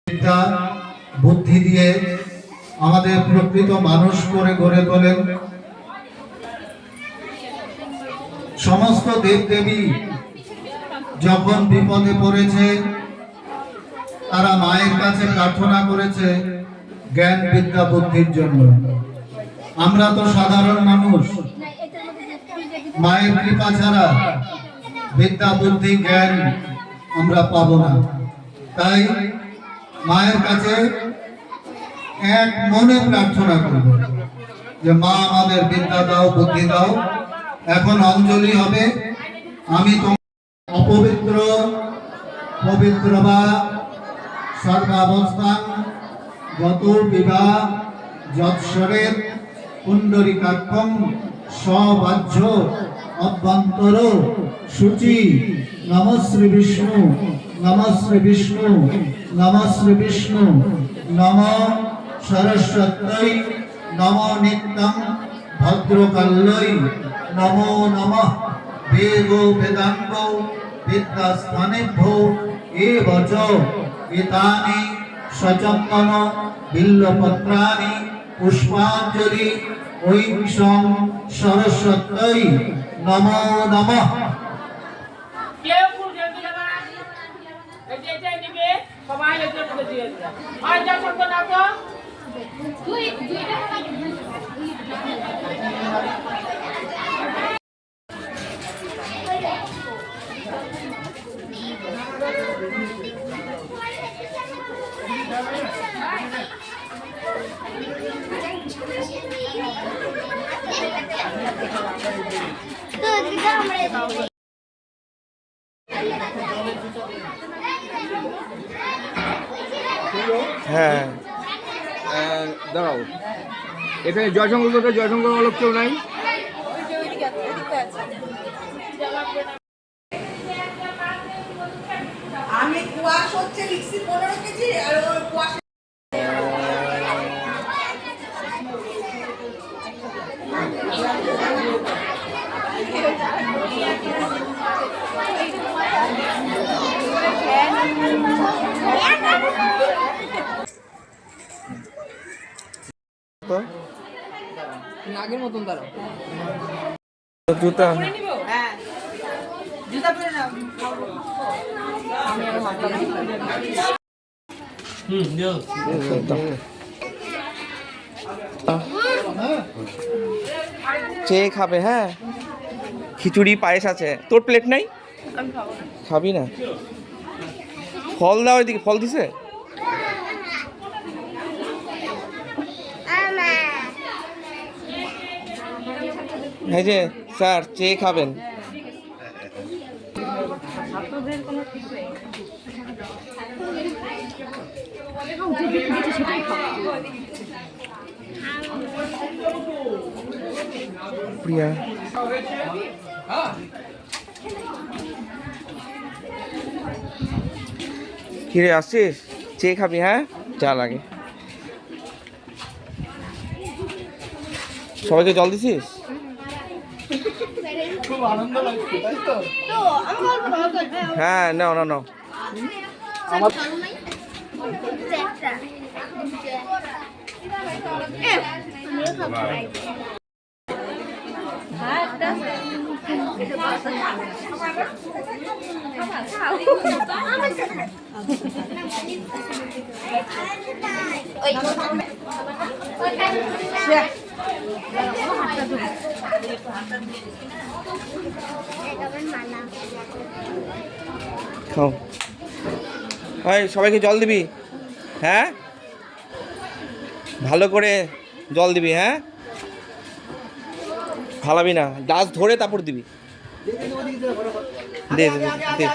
বিদ্যা বুদ্ধি দিয়ে আমাদের প্রকৃত মানুষ করে গড়ে তোলেন। সমস্ত দেবদেবী যখন বিপদে পড়েছে তারা মায়ের কাছে প্রার্থনা করেছে জ্ঞান বিদ্যা বুদ্ধির জন্য। আমরা তো সাধারণ মানুষ, মায়ের কৃপা ছাড়া বিদ্যা বুদ্ধি জ্ঞান আমরা পাবো না। তাই মায়ের কাছে এক মনে প্রার্থনা করব যে মা আমাদের বিদ্যা দাও, বুদ্ধি দাও। এখন অঞ্জলি হবে। আমি তোমার অপবিত্র পবিত্র বা সর্বাবস্থান গত বিবাহ যৎসরের পুণ্ডরিকাক্ষম সবাহ্য অভ্যন্তর শুচি নমঃ শ্রী বিষ্ণু নমঃ শ্রী বিষ্ণু নমঃ শ্রী বিষ্ণু নমঃ সরস্বত্যৈ নমো নিত্যং ভদ্রকাল্যৈ নমো নমঃ বেদো বেদাঙ্গ বিদ্যাস্থানেভ্যো এবচ এতানি সচন্দন বিল্লপত্রাণি পুষ্পাঞ্জলি ঐং সরস্বত্যৈ নমো নমঃ। হ্যাঁ দাঁড়াও, এখানে জয়শঙ্কর কোথায়? জয়শঙ্কর অলক কেউ নাই? আমি কুয়াশ হচ্ছে লিখছি 15 কেজি আর ওর কুয়াশ নাগের মতন দাঁড়াও। জুতা হ্যাঁ জুতা পরে নাও। চেয়ে খাবে? হ্যাঁ, খিচুড়ি পায়েস আছে। তোর প্লেট নাই? খাবি না? ফল দাও এদিকে। ফল দিছে? এই যে স্যার, চেয়ে খাবেন। প্রিয়া কিরে আসছিস? চেয়ে খাবি? হ্যাঁ, চা লাগে। সবাইকে জল দিছিস? খুব আনন্দ লাগছে, তাই তো? হ্যাঁ, নাও নাও নাও। আমার খাও। ভাই, সবাইকে জল দিবি? হ্যাঁ, ভালো করে জল দিবি। হ্যাঁ, ফালাবি না, গ্লাস ধরে তারপর দিবি। দে দে দে।